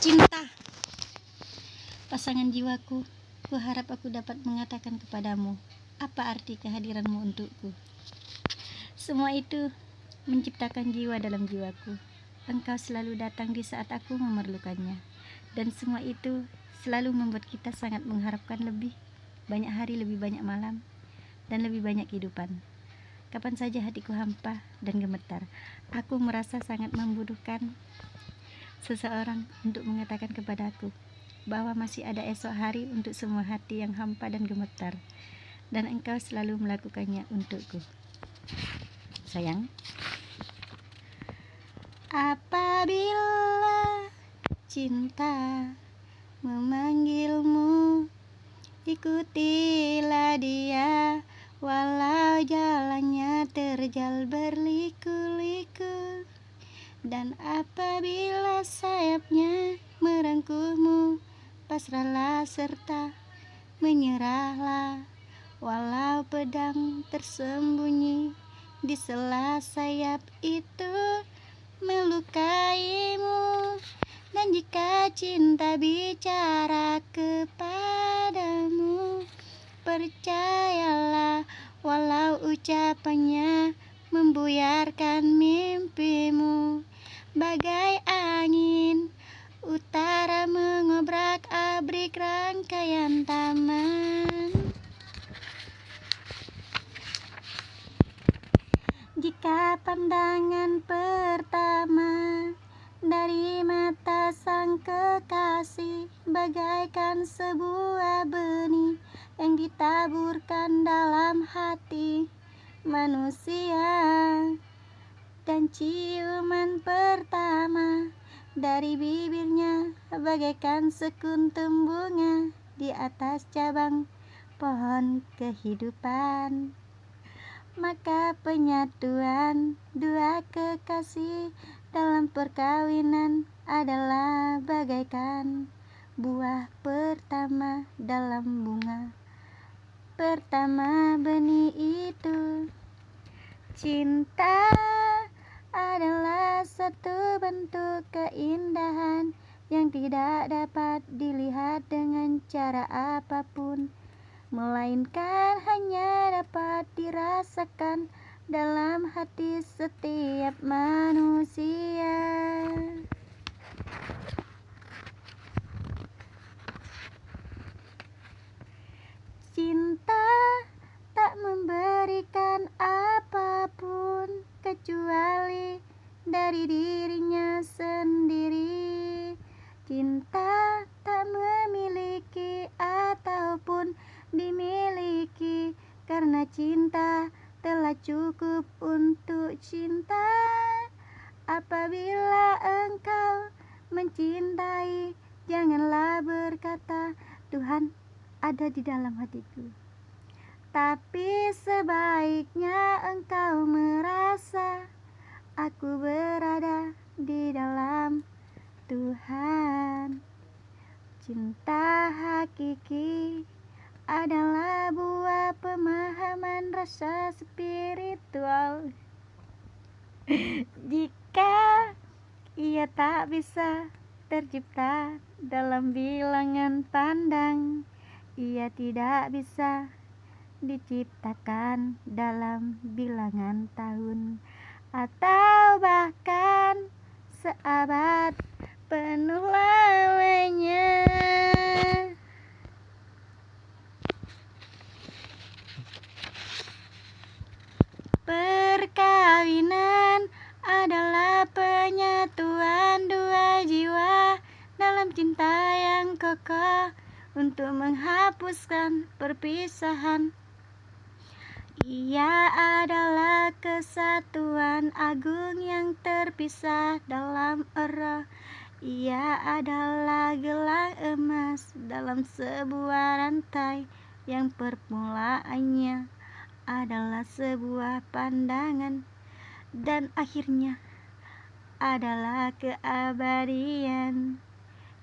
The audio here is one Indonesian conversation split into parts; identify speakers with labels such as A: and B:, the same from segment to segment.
A: Cinta, pasangan jiwaku, kuharap aku dapat mengatakan kepadamu apa arti kehadiranmu untukku. Semua itu menciptakan jiwa dalam jiwaku. Engkau selalu datang di saat aku memerlukannya, dan semua itu selalu membuat kita sangat mengharapkan lebih banyak hari, lebih banyak malam, dan lebih banyak kehidupan. Kapan saja hatiku hampa dan gemetar, aku merasa sangat membutuhkan seseorang untuk mengatakan kepadaku bahwa masih ada esok hari untuk semua hati yang hampa dan gemetar, dan engkau selalu melakukannya untukku. Sayang, apabila cinta memanggilmu, ikutilah dia walau jalannya terjal berliku-liku. Dan apabila sayapnya merangkulmu, pasrahlah serta menyerahlah, walau pedang tersembunyi di sela sayap itu melukaimu. Dan jika cinta bicara kepadamu, percayalah walau ucapannya membuyarkan mimpimu. Bagai angin utara mengobrak-abrik rangkaian taman. Jika pandangan pertama dari mata sang kekasih bagaikan sebuah benih yang ditaburkan dalam hati manusia, dan ciuman pertama dari bibirnya bagaikan sekuntum bunga di atas cabang pohon kehidupan, maka penyatuan dua kekasih dalam perkawinan adalah bagaikan buah pertama dalam bunga pertama benih itu. Cinta adalah satu bentuk keindahan yang tidak dapat dilihat dengan cara apapun, melainkan hanya dapat dirasakan dalam hati setiap manusia. Cinta tak memberikan apapun kecuali dari dirinya sendiri. Cinta tak memiliki ataupun dimiliki, karena cinta telah cukup untuk cinta. Apabila engkau mencintai, janganlah berkata Tuhan ada di dalam hatiku, tapi sebaiknya engkau merasa aku berada di dalam Tuhan. Cinta hakiki adalah buah pemahaman rasa spiritual. Jika ia tak bisa tercipta dalam bilangan pandang, ia tidak bisa diciptakan dalam bilangan tahun, atau bahkan seabad penuh lamanya. Perkawinan adalah penyatuan dua jiwa dalam cinta yang kokoh untuk menghapuskan perpisahan. Ia adalah kesatuan agung yang terpisah dalam roh. Ia adalah gelang emas dalam sebuah rantai yang permulaannya adalah sebuah pandangan dan akhirnya adalah keabadian.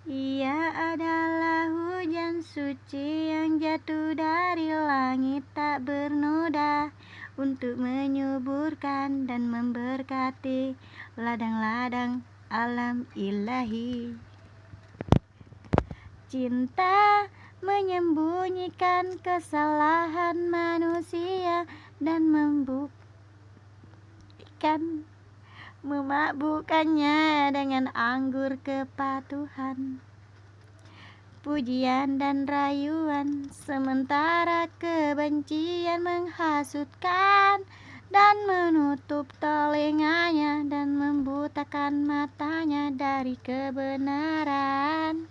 A: Ia adalah hujan suci yang jatuh dari langit tak bernoda untuk menyuburkan dan memberkati ladang-ladang alam ilahi. Cinta menyembunyikan kesalahan manusia dan memabukkannya dengan anggur kepatuhan, pujian dan rayuan, sementara kebencian menghasutkan dan menutup telinganya dan membutakan matanya dari kebenaran.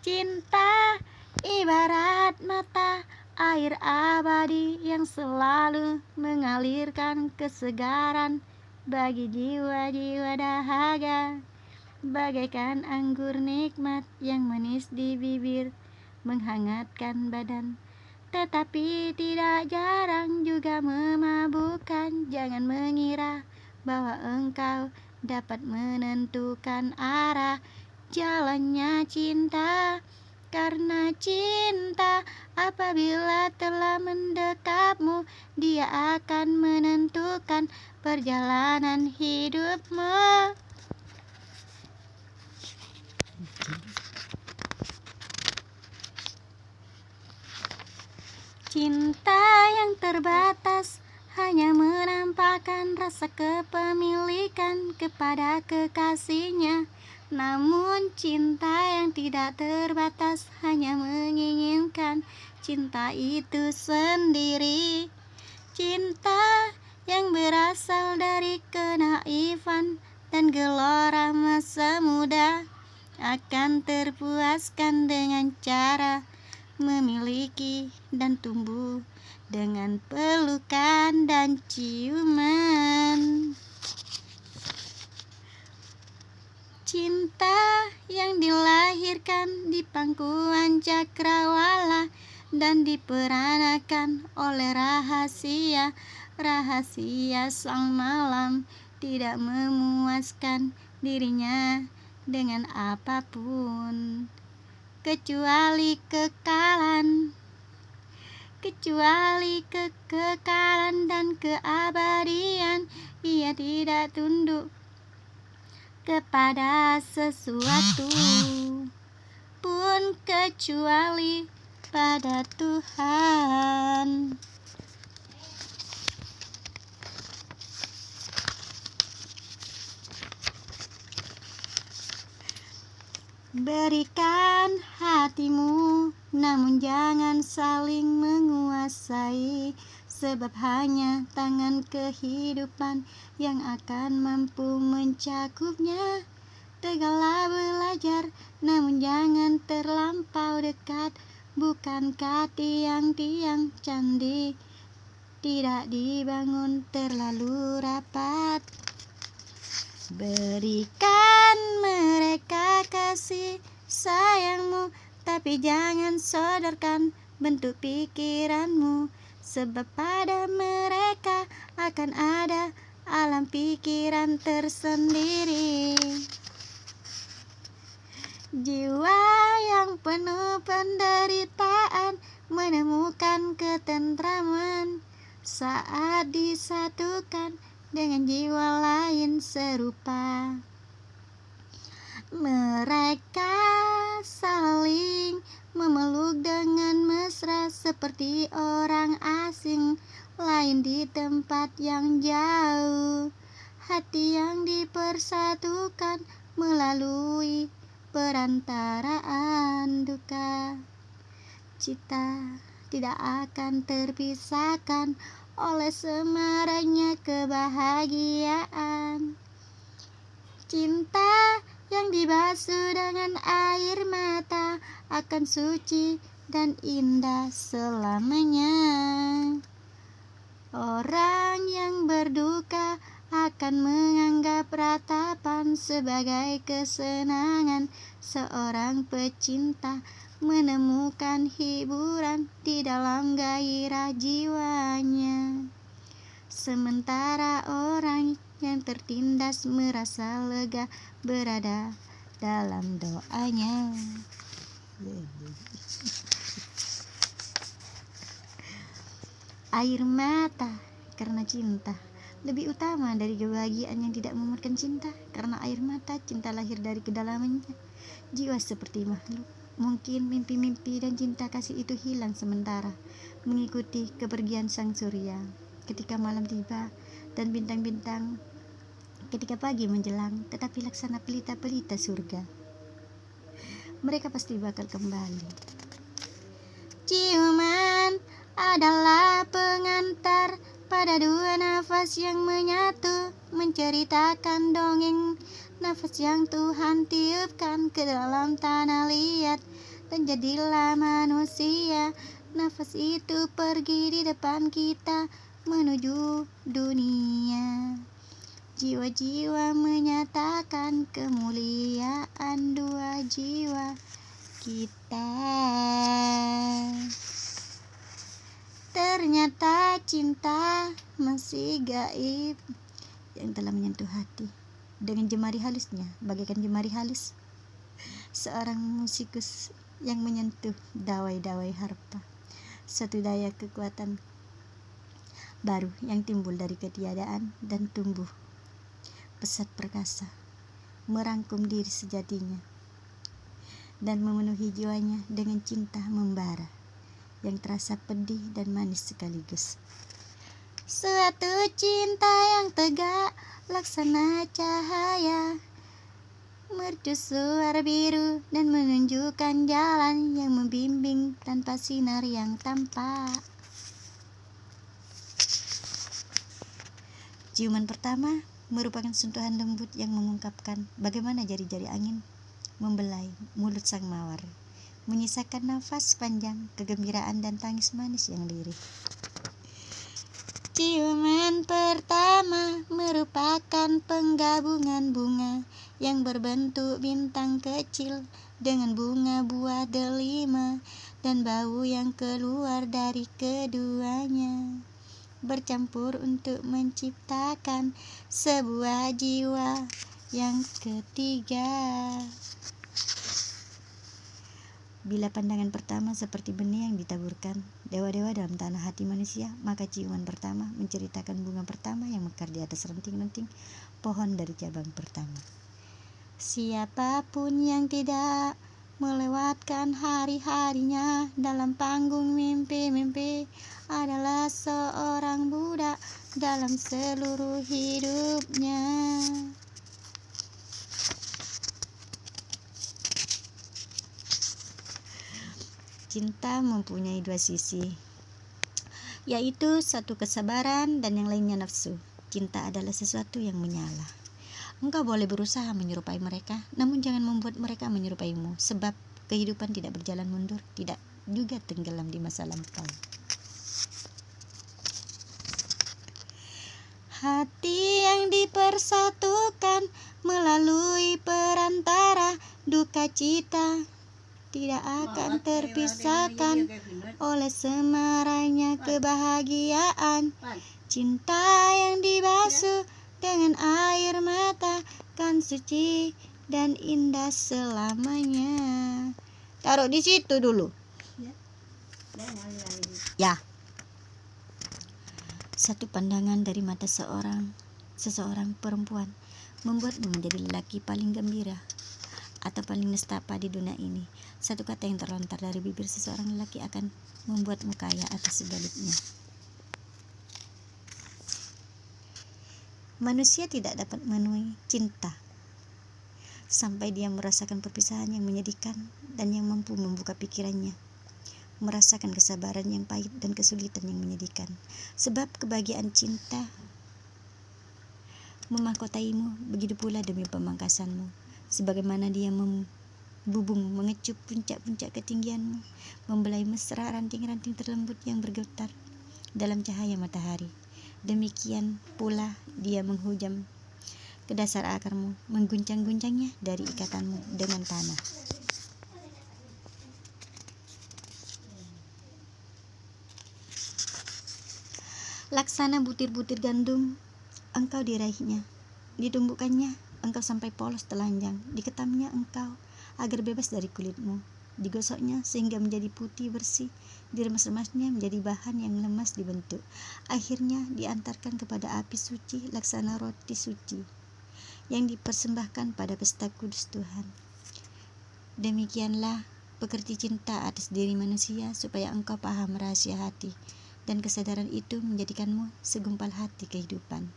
A: Cinta ibarat mata air abadi yang selalu mengalirkan kesegaran bagi jiwa-jiwa dahaga, bagaikan anggur nikmat yang manis di bibir, menghangatkan badan, tetapi tidak jarang juga memabukkan. Jangan mengira bahwa engkau dapat menentukan arah jalannya cinta, karena cinta apabila telah mendekapmu, dia akan menentukan perjalanan hidupmu. Cinta yang terbatas hanya menampakkan rasa kepemilikan kepada kekasihnya. Namun cinta yang tidak terbatas hanya menginginkan cinta itu sendiri. Cinta yang berasal dari kenaifan dan gelora masa muda akan terpuaskan dengan cara memiliki dan tumbuh dengan pelukan dan ciuman. Cinta yang dilahirkan di pangkuan cakrawala dan diperanakan oleh rahasia sang malam, tidak memuaskan dirinya dengan apapun kecuali kekekalan dan keabadian. Ia tidak tunduk kepada sesuatu pun kecuali pada Tuhan. Berikan hatimu, namun jangan saling menguasai, sebab hanya tangan kehidupan yang akan mampu mencakupnya. Tegaklah belajar, namun jangan terlampau dekat. Bukankah tiang-tiang candi tidak dibangun terlalu rapat? Berikan mereka kasih sayangmu, tapi jangan sodorkan bentuk pikiranmu, sebab pada mereka akan ada alam pikiran tersendiri. Jiwa yang penuh penderitaan menemukan ketentraman saat disatukan dengan jiwa lain serupa. Mereka saling memeluk dengan mesra seperti orang asing lain di tempat yang jauh. Hati yang dipersatukan melalui perantaraan duka. Cita tidak akan terpisahkan oleh semaraknya kebahagiaan. Cinta yang dibasuh dengan air mata akan suci dan indah selamanya. Orang yang berduka akan menganggap ratapan sebagai kesenangan. Seorang pecinta menemukan hiburan di dalam gairah jiwanya, sementara orang yang tertindas merasa lega berada dalam doanya. Air mata karena cinta lebih utama dari kebahagiaan yang tidak memuatkan cinta, karena air mata cinta lahir dari kedalamannya. Jiwa seperti makhluk, mungkin mimpi-mimpi dan cinta kasih itu hilang sementara, mengikuti kepergian sang surya. Ketika malam tiba dan bintang-bintang, ketika pagi menjelang, tetapi laksana pelita-pelita surga, mereka pasti bakal kembali. Ciuman adalah pengantar pada dua nafas yang menyatu, menceritakan dongeng nafas yang Tuhan tiupkan ke dalam tanah liat, dan jadilah manusia. Nafas itu pergi di depan kita menuju dunia. Jiwa-jiwa menyatakan kemuliaan dua jiwa kita. Ternyata cinta masih gaib yang telah menyentuh hati dengan jemari halusnya, bagaikan jemari halus seorang musikus yang menyentuh dawai-dawai harpa. Suatu daya kekuatan baru yang timbul dari ketiadaan dan tumbuh pesat perkasa, merangkum diri sejatinya dan memenuhi jiwanya dengan cinta membara yang terasa pedih dan manis sekaligus. Suatu cinta yang tegak laksana cahaya, mercusuar biru dan menunjukkan jalan yang membimbing tanpa sinar yang tampak. Ciuman pertama merupakan sentuhan lembut yang mengungkapkan bagaimana jari-jari angin membelai mulut sang mawar, menyisakan nafas panjang, kegembiraan dan tangis manis yang lirih. Ciuman pertama merupakan penggabungan bunga yang berbentuk bintang kecil dengan bunga buah delima, dan bau yang keluar dari keduanya bercampur untuk menciptakan sebuah jiwa yang ketiga. Bila pandangan pertama seperti benih yang ditaburkan dewa-dewa dalam tanah hati manusia, maka ciuman pertama menceritakan bunga pertama yang mekar di atas ranting-ranting pohon dari cabang pertama. Siapapun yang tidak melewatkan hari-harinya dalam panggung mimpi-mimpi adalah seorang budak dalam seluruh hidupnya. Cinta mempunyai dua sisi, yaitu satu kesabaran dan yang lainnya nafsu. Cinta adalah sesuatu yang menyala. Engkau boleh berusaha menyerupai mereka, namun jangan membuat mereka menyerupaimu, sebab kehidupan tidak berjalan mundur, tidak juga tenggelam di masa lampau. Hati yang dipersatukan melalui perantara duka cita tidak akan terpisahkan oleh semaranya kebahagiaan. Cinta yang dibasuh dengan air mata kan suci dan indah selamanya. Taruh di situ dulu. Ya. Satu pandangan dari mata seseorang perempuan membuatmu menjadi lelaki paling gembira atau paling nestapa di dunia ini. Satu kata yang terlontar dari bibir seseorang lelaki akan membuatmu kaya atau sebaliknya. Manusia tidak dapat memenuhi cinta sampai dia merasakan perpisahan yang menyedihkan dan yang mampu membuka pikirannya, merasakan kesabaran yang pahit dan kesulitan yang menyedihkan. Sebab kebahagiaan cinta memahkotaimu, begitu pula demi pemangkasanmu, sebagaimana dia membubung mengecup puncak-puncak ketinggianmu, membelai mesra ranting-ranting terlembut yang bergetar dalam cahaya matahari. Demikian pula dia menghujam ke dasar akarmu, mengguncang-guncangnya dari ikatanmu dengan tanah. Laksana butir-butir gandum, engkau diraihnya, ditumbukannya, engkau sampai polos telanjang, diketamnya engkau agar bebas dari kulitmu. digosoknya sehingga menjadi putih bersih, diremas-remasnya menjadi bahan yang lemas dibentuk. Akhirnya diantarkan kepada api suci laksana roti suci yang dipersembahkan pada pesta kudus Tuhan. Demikianlah pekerti cinta atas diri manusia supaya engkau paham rahasia hati, dan kesadaran itu menjadikanmu segumpal hati kehidupan.